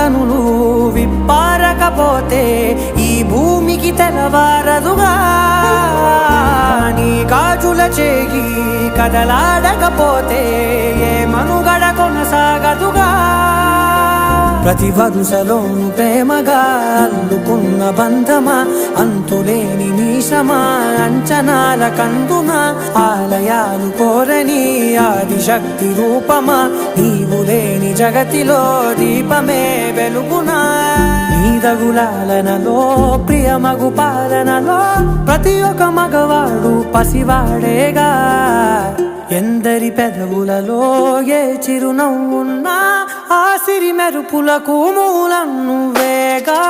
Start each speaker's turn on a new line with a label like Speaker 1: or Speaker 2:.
Speaker 1: కనులు విప్పారకపోతే ఈ భూమికి తెలవారదుగా నీ గాజుల చేయి కదలాడకపోతే ఏ మనుగడ కొనసాగదుగా ప్రతి వరుసలోను ప్రేమగా అల్లుకున్న బంధమా అంతులేని నీశమా అంచనాల కందున ఆలయాలు కోరని ఆదిశక్తి రూపమా నీవు లేని జగతిలో దీపమే వెలుగునా నీదగులాలనలో ప్రియమగు పాలనలో ప్రతి ఒక్క మగవాడు పసివాడేగా ఎందరి పెదవులలో ఏ చిరునవ్వున్నా ఆ సిరి మెరుపులకు మూలం నువ్వేగా